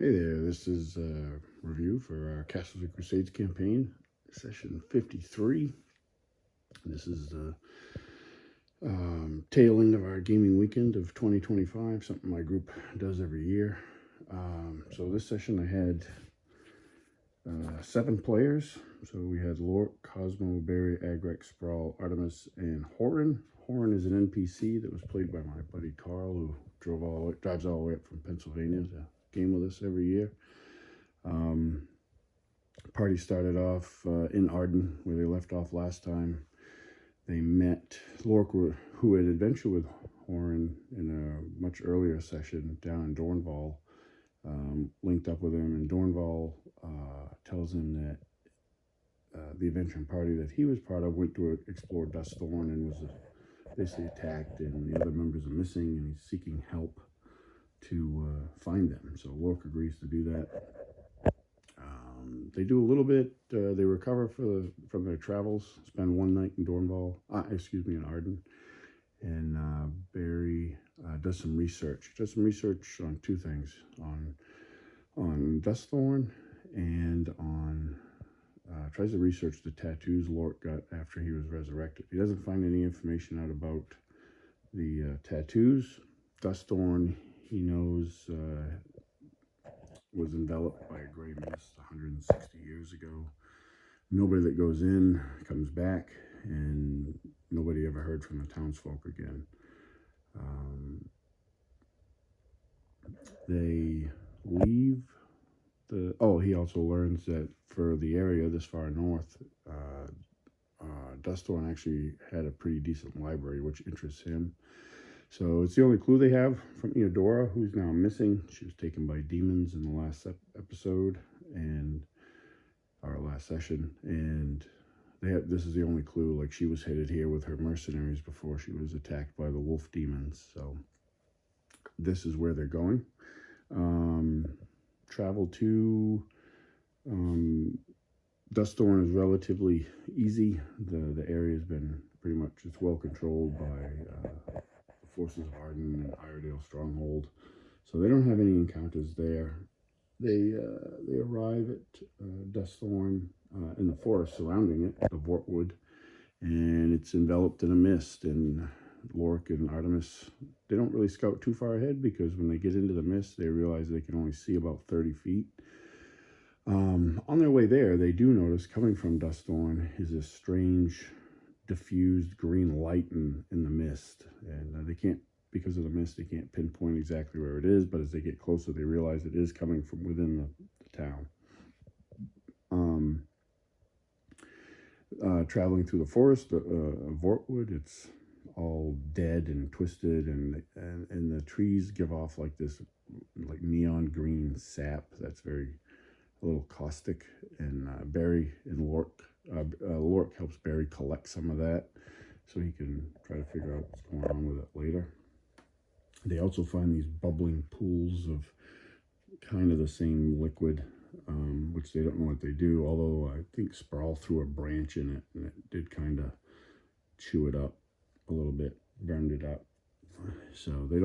Hey there, this is a review for our Castles and Crusades campaign, session 53. This is the tail end of our gaming weekend of 2025, something my group does every year. So this session I had 7 players. So we had Lork, Cosmo, Barry, Agrek, Sprawl, Artemis, and Horan. Horan is an NPC that was played by my buddy Carl, who drives all the way up from Pennsylvania to game with us every year. Party started off in Arden, where they left off last time. They met Lork, who had adventured with Horan in a much earlier session down in Dornval. Linked up with him, and Dornval tells him that the adventuring party that he was part of went to explore Duskthorn and was basically attacked, and the other members are missing, and he's seeking help to find them. So Lork agrees to do that. They do a little bit. They recover from their travels, spend one night in in Arden, and Barry does some research. Does some research on 2 things: on Duskthorn and on tries to research the tattoos Lork got after he was resurrected. He doesn't find any information out about the tattoos. Duskthorn, he knows, was enveloped by a gray mist 160 years ago. Nobody that goes in comes back, and nobody ever heard from the townsfolk again. They leave he also learns that for the area this far north, Duskthorn actually had a pretty decent library, which interests him. So it's the only clue they have from Eudora, who's now missing. She was taken by demons in the last episode and our last session, and this is the only clue. Like, she was headed here with her mercenaries before she was attacked by the wolf demons. So this is where they're going. Travel to Duskthorn is relatively easy. The area has been pretty much, it's well controlled by forces of Arden and Iredale Stronghold, so they don't have any encounters there. They arrive at Duskthorn in the forest surrounding it, the Vortwood, and it's enveloped in a mist. And Lork and Artemis, they don't really scout too far ahead, because when they get into the mist, they realize they can only see about 30 feet. On their way there, they do notice coming from Duskthorn is this strange diffused green light in the mist, and they can't, because of the mist, they can't pinpoint exactly where it is, but as they get closer, they realize it is coming from within the town. Traveling through the forest of Vortwood, it's all dead and twisted, and the trees give off like this like neon green sap that's a little caustic, and Barry and Lork helps Barry collect some of that so he can try to figure out what's going on with it later. They also find these bubbling pools of kind of the same liquid, which they don't know what they do, although I think Sprawl threw a branch in it, and it did kind of chew it up a little bit, burned it up. So they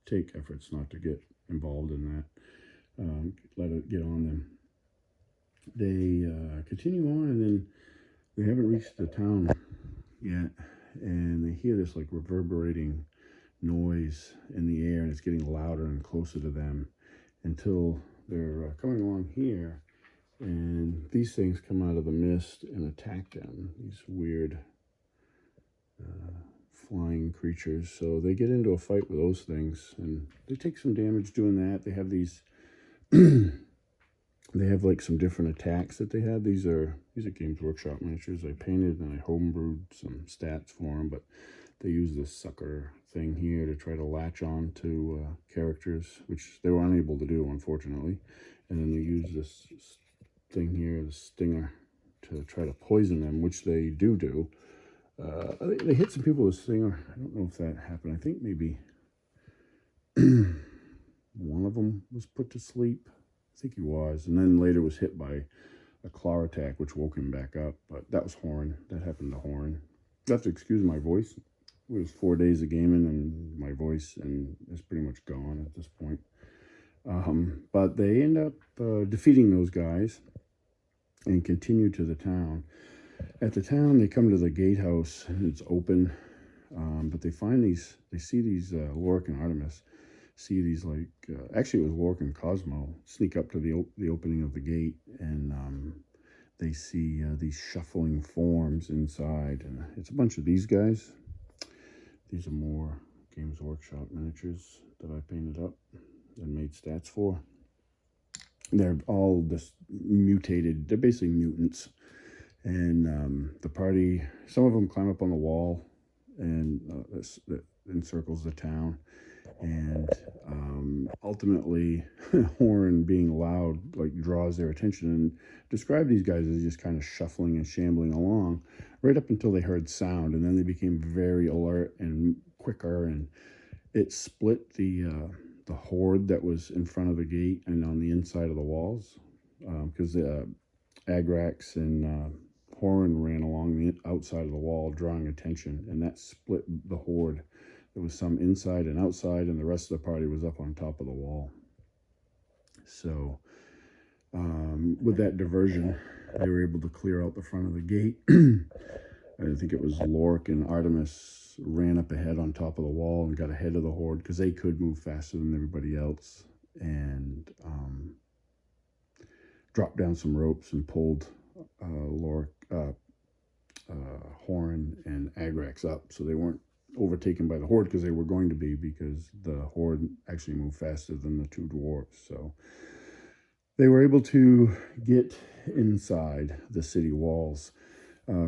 take efforts not to get involved in that, let it get on them. They continue on, and then they haven't reached the town yet, and they hear this like reverberating noise in the air, and it's getting louder and closer to them until they're coming along here, and these things come out of the mist and attack them, these weird flying creatures. So they get into a fight with those things, and they take some damage doing that. They have these they have like some different attacks that they have. These are Games Workshop miniatures I painted, and I homebrewed some stats for them, but they use this sucker thing here to try to latch on to characters, which they were unable to do, unfortunately. And then they use this thing here, the stinger, to try to poison them, which they do. They hit some people with stinger. I don't know if that happened. I think maybe one of them was put to sleep. I think he was, and then later was hit by a claw attack, which woke him back up. But that was Horan. That happened to Horan. You have to excuse my voice. was 4 days of gaming, and my voice and is pretty much gone at this point. But they end up defeating those guys and continue to the town. At the town, they come to the gatehouse, and it's open, but they see these Lorik and Artemis, see these actually it was Lorik and Cosmo, sneak up to the opening of the gate, and they see these shuffling forms inside, and it's a bunch of these guys. These are more Games Workshop miniatures that I painted up and made stats for. They're all just mutated. They're basically mutants. And the party, some of them climb up on the wall and that encircles the town. And ultimately, Horn, being loud, draws their attention, and described these guys as just kind of shuffling and shambling along right up until they heard sound. And then they became very alert and quicker, and it split the horde that was in front of the gate and on the inside of the walls, because Agrax and Horn ran along the outside of the wall, drawing attention, and that split the horde. There was some inside and outside, and the rest of the party was up on top of the wall. So with that diversion, they were able to clear out the front of the gate. I think it was Lorik and Artemis ran up ahead on top of the wall and got ahead of the horde because they could move faster than everybody else, and dropped down some ropes and pulled Horn and Agrax up, so they weren't overtaken by the horde, because they were going to be, because the horde actually moved faster than the two dwarves. So they were able to get inside the city walls.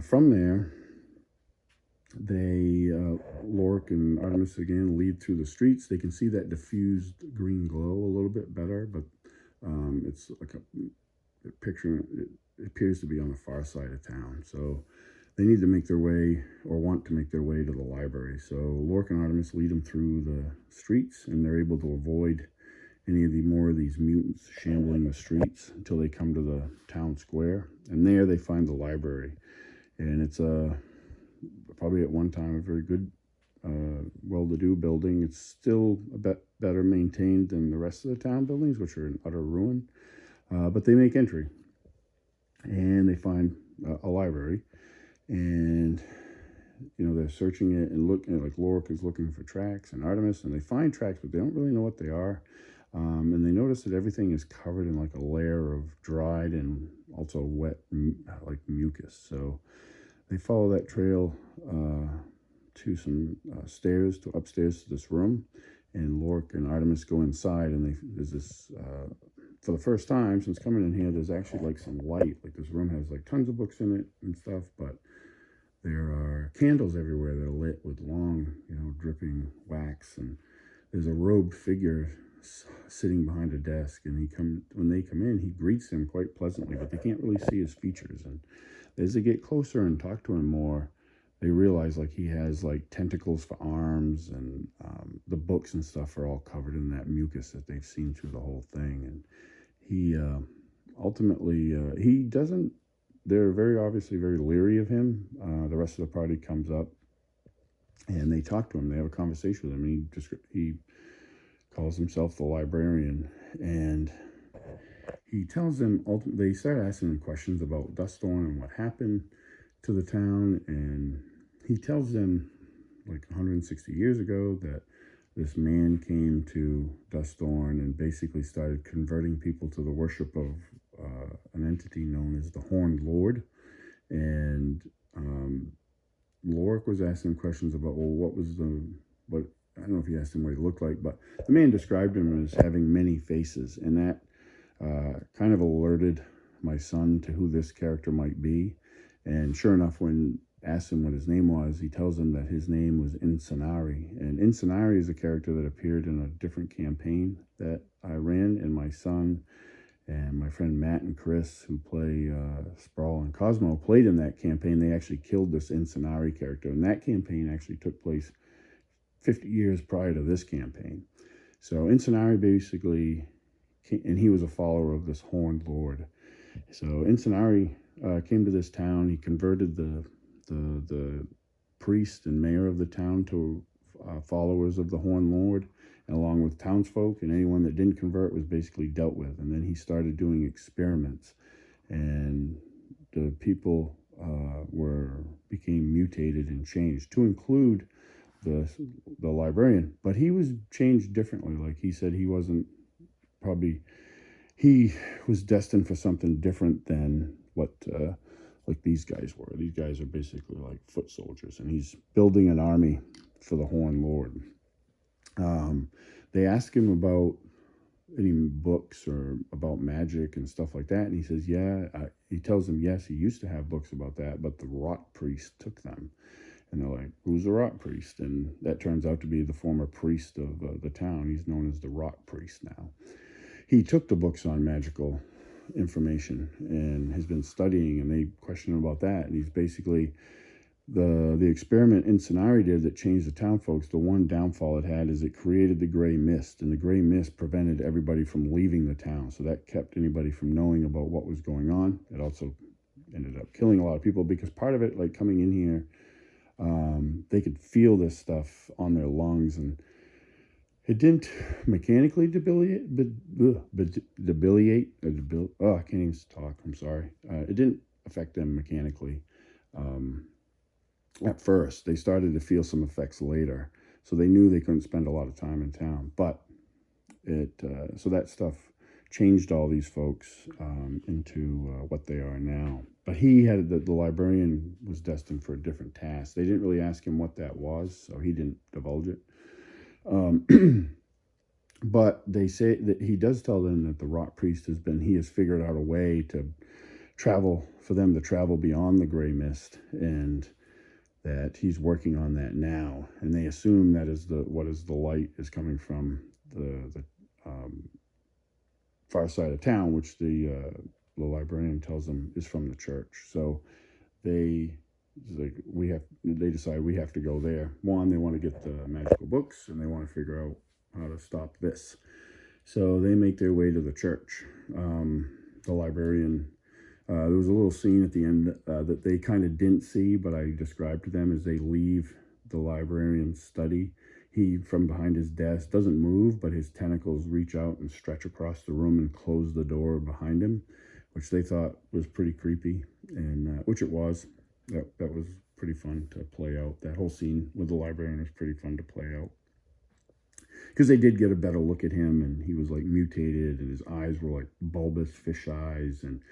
From there, they Lorik and Artemis again lead through the streets. They can see that diffused green glow a little bit better, but it's like a picture. It appears to be on the far side of town. So they need to make their way, or want to make their way, to the library. So Lorik and Artemis lead them through the streets, and they're able to avoid any of these mutants shambling the streets until they come to the town square. And there they find the library. And it's probably at one time a very good, well-to-do building. It's still a bit better maintained than the rest of the town buildings, which are in utter ruin. But they make entry, and they find a library. And they're searching it and looking, Lorik is looking for tracks, and Artemis, and they find tracks, but they don't really know what they are. And they notice that everything is covered in a layer of dried and also wet mucus. So they follow that trail to some upstairs to this room, and Lorik and Artemis go inside, and there's this for the first time since coming in here, there's actually some light. This room has tons of books in it and stuff, but there are candles everywhere that are lit with long, dripping wax, and there's a robed figure sitting behind a desk, and when they come in, he greets them quite pleasantly, but they can't really see his features. And as they get closer and talk to him more, they realize he has tentacles for arms, and the books and stuff are all covered in that mucus that they've seen through the whole thing. And he ultimately he doesn't. They're very obviously very leery of him. The rest of the party comes up, and they talk to him. They have a conversation with him, and he calls himself the librarian, and he tells them. They start asking him questions about Duskthorn and what happened to the town, and he tells them 160 years ago that this man came to Duskthorn and basically started converting people to the worship of an entity known as the Horned Lord. And Lorik was asking questions about, what I don't know if he asked him what he looked like, but the man described him as having many faces, and that kind of alerted my son to who this character might be. And sure enough, when asked him what his name was, he tells him that his name was Incenari. And Incenari is a character that appeared in a different campaign that I ran, and my son and my friend Matt and Chris, who play Sprawl and Cosmo, played in that campaign. They actually killed this Incenari character, and that campaign actually took place 50 years prior to this campaign. So Incenari basically, and he was a follower of this Horned Lord. So Incenari came to this town. He converted the priest and mayor of the town to followers of the Horn Lord, and along with townsfolk, and anyone that didn't convert was basically dealt with. And then he started doing experiments, and the people became mutated and changed to include the librarian. But he was changed differently. Like he said, he wasn't probably, he was destined for something different than what like these guys were. These guys are basically like foot soldiers, and he's building an army for the Horn Lord. They ask him about any books or about magic and stuff like that, and he says, yeah. He tells them, yes, he used to have books about that, but the rot priest took them. And they're like, who's the rot priest? And that turns out to be the former priest of the town. He's known as the rot priest now. He took the books on magical information and has been studying, and they question him about that. And he's basically, the experiment Incenari did that changed the town folks, the one downfall it had is it created the gray mist, and the gray mist prevented everybody from leaving the town. So that kept anybody from knowing about what was going on. It also ended up killing a lot of people, because part of it, like coming in here, they could feel this stuff on their lungs, and it didn't mechanically debilitate. I can't even talk. I'm sorry. It didn't affect them mechanically. At first, they started to feel some effects later, so they knew they couldn't spend a lot of time in town. But so that stuff changed all these folks into what they are now. But he had the librarian was destined for a different task. They didn't really ask him what that was, so he didn't divulge it. But they say that he does tell them that the rot priest he has figured out a way to travel, for them to travel beyond the gray mist, and that he's working on that now. And they assume that is the light is coming from the far side of town, which the librarian tells them is from the church. So they decide we have to go there. One, they want to get the magical books, and they want to figure out how to stop this. So they make their way to the church. The librarian, there was a little scene at the end that they kind of didn't see, but I described to them as they leave the librarian's study. He, from behind his desk, doesn't move, but his tentacles reach out and stretch across the room and close the door behind him, which they thought was pretty creepy, and which it was. That was pretty fun to play out. That whole scene with the librarian was pretty fun to play out, because they did get a better look at him, and he was like mutated, and his eyes were like bulbous fish eyes, and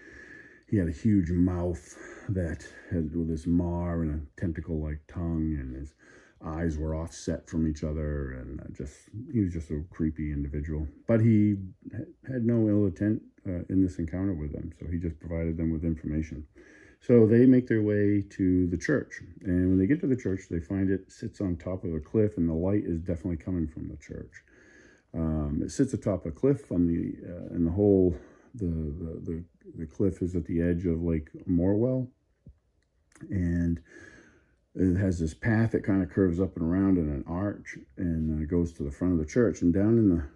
he had a huge mouth that had with this maw and a tentacle-like tongue, and his eyes were offset from each other, and he was just a creepy individual. But he had no ill intent in this encounter with them, so he just provided them with information. So they make their way to the church, and when they get to the church, they find it sits on top of a cliff, and the light is definitely coming from the church. It sits atop a cliff on and the whole the cliff is at the edge of Lake Morwell, and it has this path that kind of curves up and around in an arch, and goes to the front of the church. And down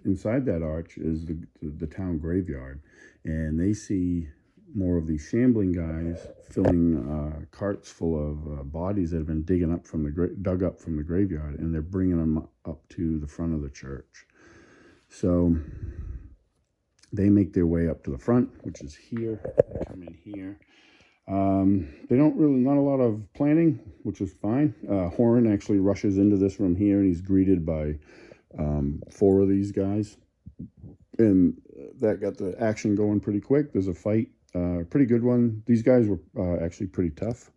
inside that arch is the town graveyard, and they see more of these shambling guys filling carts full of bodies that have been dug up from the graveyard, and they're bringing them up to the front of the church. So they make their way up to the front, which is here. They come in here. They not a lot of planning, which is fine. Horan actually rushes into this room here, and he's greeted by 4 of these guys, and that got the action going pretty quick. There's a fight, pretty good one. These guys were actually pretty tough,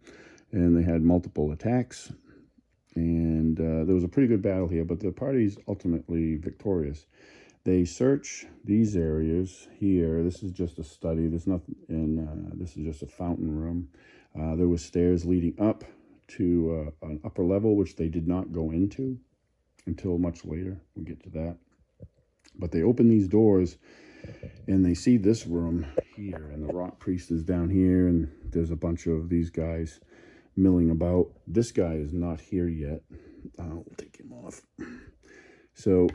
and they had multiple attacks, and there was a pretty good battle here, but the party's ultimately victorious. They search these areas here. This is just a study. There's nothing, and this is just a fountain room. There was stairs leading up to an upper level, which they did not go into until much later. We'll get to that. But they open these doors, and they see this room here, and the rot priest is down here, and there's a bunch of these guys milling about. This guy is not here yet. We'll take him off. So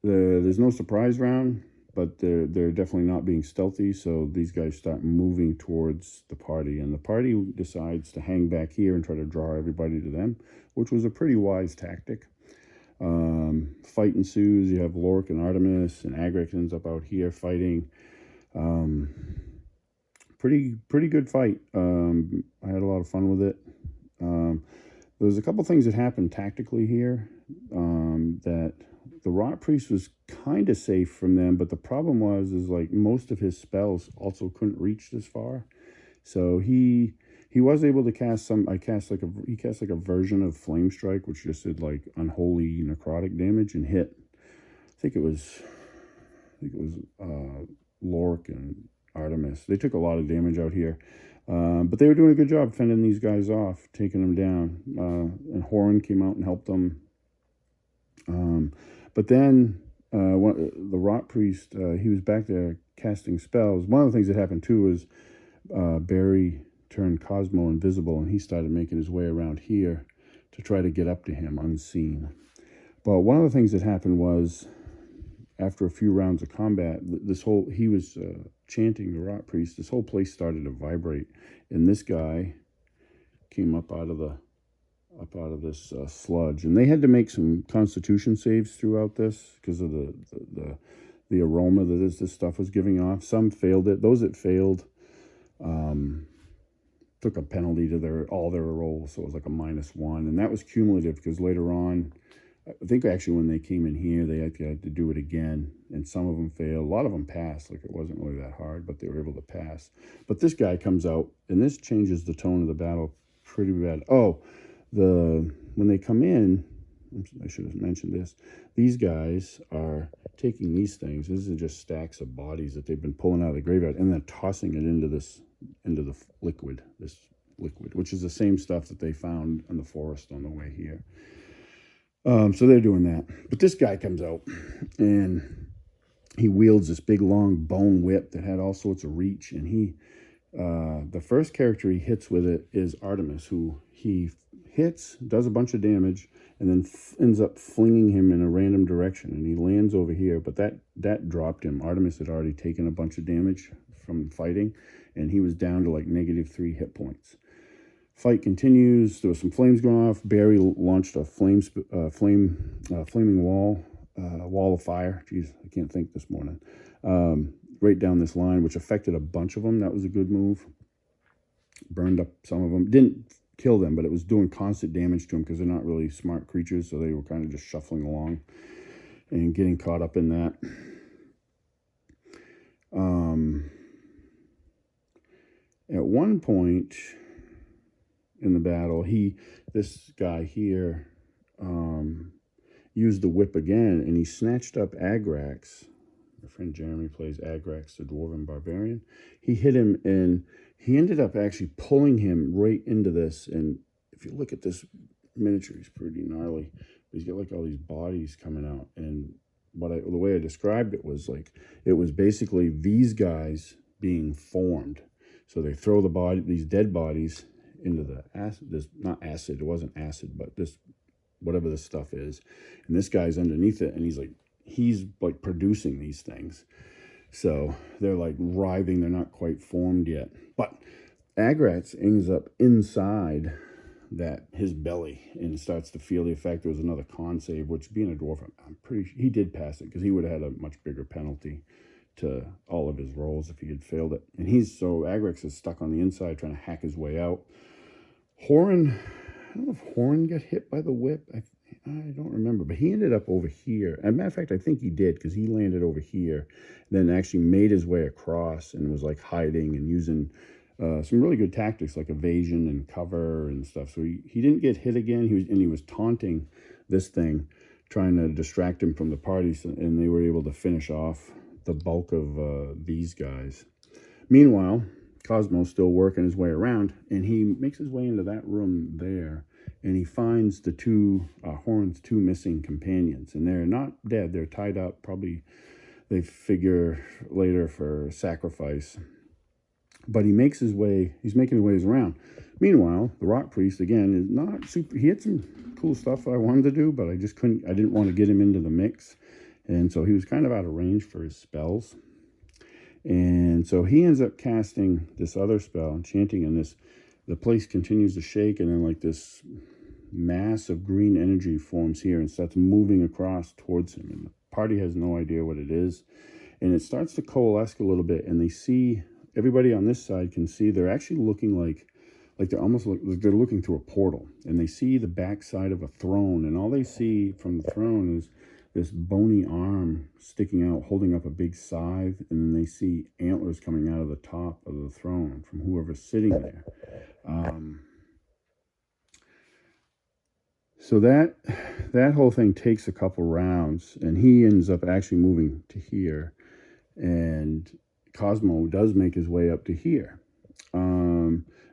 there's no surprise round. but they're definitely not being stealthy. So these guys start moving towards the party, and the party decides to hang back here and try to draw everybody to them, which was a pretty wise tactic. Fight ensues. You have Lorik and Artemis, and Agrax ends up out here fighting. Pretty good fight. I had a lot of fun with it. There was a couple things that happened tactically here, that the Rot Priest was kind of safe from them, but the problem was like most of his spells also couldn't reach this far. So he was able to cast some. He cast like a version of Flame Strike, which just did like unholy necrotic damage and hit. I think it was Lorik and Artemis. They took a lot of damage out here. But they were doing a good job fending these guys off, taking them down. And Horan came out and helped them. But then the Rot Priest, he was back there casting spells. One of the things that happened too was Barry turned Cosmo invisible, and he started making his way around here to try to get up to him unseen. But one of the things that happened was, after a few rounds of combat, he was chanting the Rot Priest. This whole place started to vibrate, and this guy came up out of this sludge, and they had to make some Constitution saves throughout this because of the aroma that this stuff was giving off. Some failed it. Those that failed took a penalty to all their rolls, so it was like a -1, and that was cumulative because later on, I think actually when they came in here, they had to do it again, and some of them failed. A lot of them passed. Like, it wasn't really that hard, but they were able to pass. But this guy comes out, and this changes the tone of the battle pretty bad. Oh, when they come in, I should have mentioned this. These guys are taking these things. These are just stacks of bodies that they've been pulling out of the graveyard, and then tossing it into the liquid, which is the same stuff that they found in the forest on the way here. So they're doing that. But this guy comes out, and he wields this big, long bone whip that had all sorts of reach. And the first character he hits with it is Artemis, who he hits, does a bunch of damage, and then ends up flinging him in a random direction. And he lands over here, but that dropped him. Artemis had already taken a bunch of damage from fighting, and he was down to like -3 hit points. Fight continues. There was some flames going off. Barry launched a flaming wall of fire. Jeez, I can't think this morning. Right down this line, which affected a bunch of them. That was a good move. Burned up some of them. Didn't kill them, but it was doing constant damage to them because they're not really smart creatures, so they were kind of just shuffling along and getting caught up in that. At one point in the battle, this guy here used the whip again, and he snatched up Agrax. My friend Jeremy plays Agrax, the Dwarven Barbarian. He hit him, and he ended up actually pulling him right into this. And if you look at this miniature, he's pretty gnarly. He's got like all these bodies coming out, and the way I described it was like, it was basically these guys being formed. So they throw these dead bodies into the acid. Not acid, it wasn't acid, but this, whatever this stuff is. And this guy's underneath it, and he's like producing these things. So they're like writhing, they're not quite formed yet. But Agrax ends up inside his belly and starts to feel the effect. There was another con save, which, being a dwarf, I'm pretty sure he did pass it, because he would have had a much bigger penalty to all of his rolls if he had failed it. And Agrax is stuck on the inside trying to hack his way out. Horan, I don't know if Horan got hit by the whip. I don't remember, but he ended up over here. As a matter of fact, I think he did, because he landed over here, then actually made his way across and was like hiding and using some really good tactics like evasion and cover and stuff. So he didn't get hit again. He was taunting this thing, trying to distract him from the parties, and they were able to finish off the bulk of these guys. Meanwhile, Cosmo's still working his way around, and he makes his way into that room there, and he finds Horan's two missing companions, and they're not dead. They're tied up. Probably they figure later for sacrifice. But he's making his ways around. Meanwhile, the Rot Priest, again, is not super. He had some cool stuff I wanted to do, but I just couldn't. I didn't want to get him into the mix. And so he was kind of out of range for his spells. And so he ends up casting this other spell, enchanting, and the place continues to shake, and then like this mass of green energy forms here and starts moving across towards him. And the party has no idea what it is. And it starts to coalesce a little bit, and they see, everybody on this side can see they're actually looking like they're almost like they're looking through a portal, and they see the backside of a throne, and all they see from the throne is this bony arm sticking out, holding up a big scythe, and then they see antlers coming out of the top of the throne from whoever's sitting there. So that whole thing takes a couple rounds, and he ends up actually moving to here, and Cosmo does make his way up to here.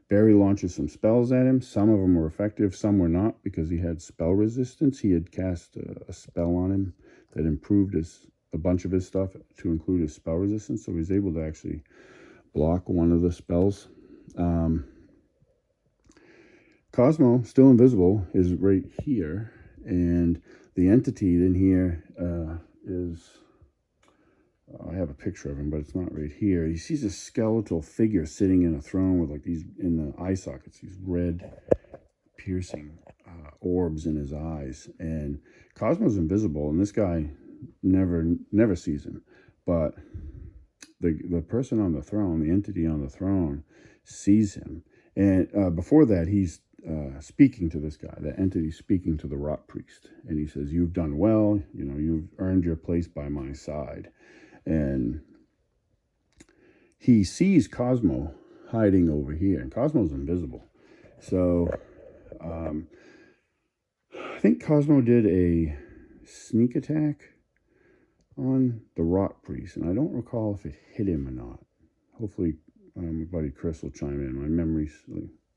Barry launches some spells at him. Some of them were effective, some were not, because he had spell resistance. He had cast a spell on him that improved a bunch of his stuff to include his spell resistance, so he was able to actually block one of the spells. Cosmo, still invisible, is right here, and the entity in here is... I have a picture of him, but it's not right here. He sees a skeletal figure sitting in a throne with like these, in the eye sockets, these red piercing orbs in his eyes. And Cosmo's invisible, and this guy never sees him. But the person on the throne, the entity on the throne, sees him. And before that, he's speaking to this guy. The entity speaking to the rock priest, and he says, "You've done well. You know, you've earned your place by my side." And he sees Cosmo hiding over here, and Cosmo's invisible. So I think Cosmo did a sneak attack on the rock priest, and I don't recall if it hit him or not. Hopefully my buddy Chris will chime in. My memory's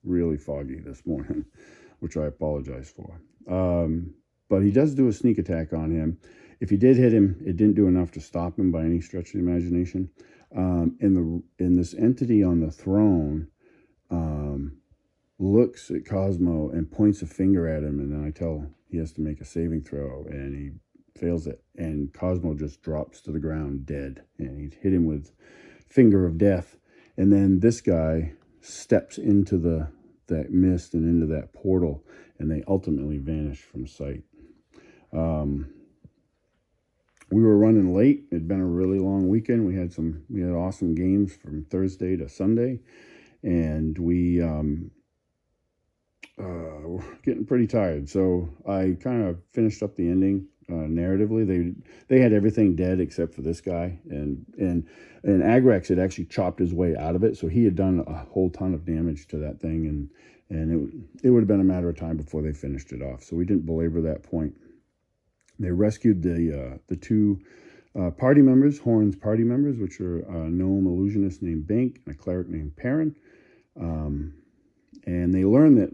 really foggy this morning, which I apologize for. But he does do a sneak attack on him. If he did hit him, it didn't do enough to stop him by any stretch of the imagination. And this entity on the throne looks at Cosmo and points a finger at him, and then I tell he has to make a saving throw, and he fails it. And Cosmo just drops to the ground dead, and he hit him with finger of death. And then this guy steps into that mist and into that portal, and they ultimately vanish from sight. We were running late. It'd been a really long weekend. We had awesome games from Thursday to Sunday, and we were getting pretty tired. So I kind of finished up the ending narratively. They had everything dead except for this guy, and Agrax had actually chopped his way out of it, so he had done a whole ton of damage to that thing, and it would have been a matter of time before they finished it off. So we didn't belabor that point. They rescued the two party members, Horn's party members, which are a gnome illusionist named Bank and a cleric named Perrin. And they learned that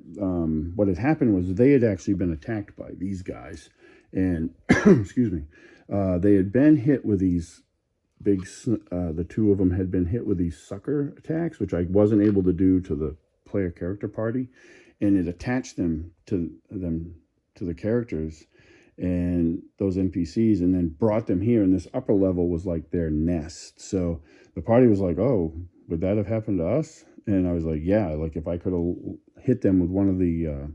what had happened was they had actually been attacked by these guys. And, excuse me, they had been hit with these big, the two of them had been hit with these sucker attacks, which I wasn't able to do to the player character party. And it attached them to the characters and those NPCs, and then brought them here, and this upper level was like their nest. So the party was like, "Oh, would that have happened to us?" And I was like, "Yeah, like if I could have hit them with one of the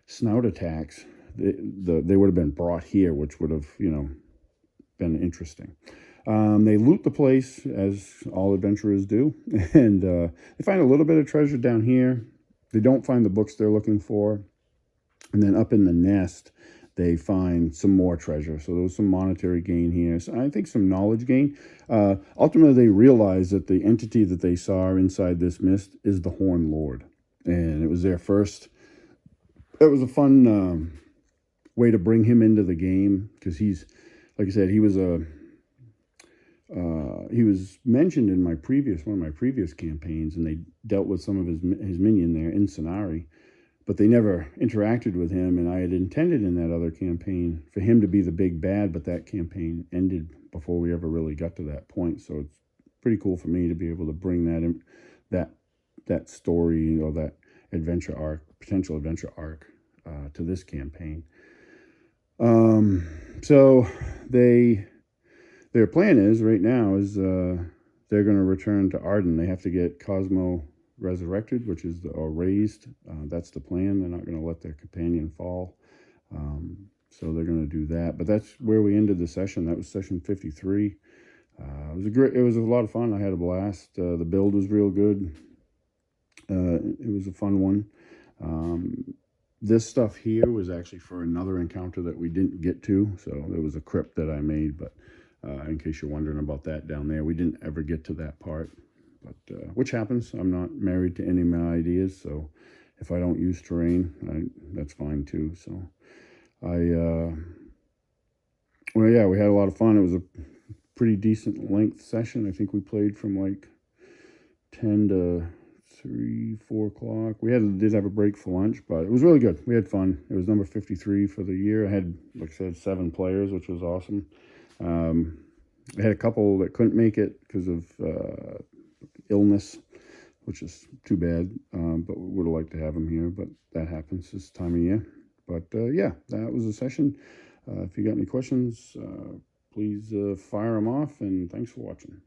snout attacks, they would have been brought here, which would have, been interesting." They loot the place, as all adventurers do, and they find a little bit of treasure down here. They don't find the books they're looking for, and then up in the nest, they find some more treasure. So there was some monetary gain here. So I think some knowledge gain. Ultimately, they realized that the entity that they saw inside this mist is the Horn Lord. And it was their first... It was a fun way to bring him into the game. Because he's, like I said, he was mentioned in one of my previous campaigns. And they dealt with some of his minion there in Cenari. But they never interacted with him, and I had intended in that other campaign for him to be the big bad, but that campaign ended before we ever really got to that point. So it's pretty cool for me to be able to bring that story, that potential adventure arc, to this campaign. So they their plan is right now is they're going to return to Arden. They have to get Cosmo resurrected, which is or raised. That's the plan. They're not going to let their companion fall. So they're going to do that. But that's where we ended the session. That was session 53. It was a lot of fun. I had a blast. The build was real good. It was a fun one. This stuff here was actually for another encounter that we didn't get to. So there was a crypt that I made, but in case you're wondering about that down there, we didn't ever get to that part. But which happens. I'm not married to any of my ideas, so if I don't use terrain, that's fine too. So well, yeah, we had a lot of fun. It was a pretty decent length session. I think we played from like 10 to 3, 4 o'clock. We did have a break for lunch, but it was really good. We had fun. It was number 53 for the year. I had, like I said, 7 players, which was awesome. I had a couple that couldn't make it because of illness, which is too bad, but we would have liked to have them here, but that happens this time of year. But yeah, that was a session. If you got any questions, please fire them off, and thanks for watching.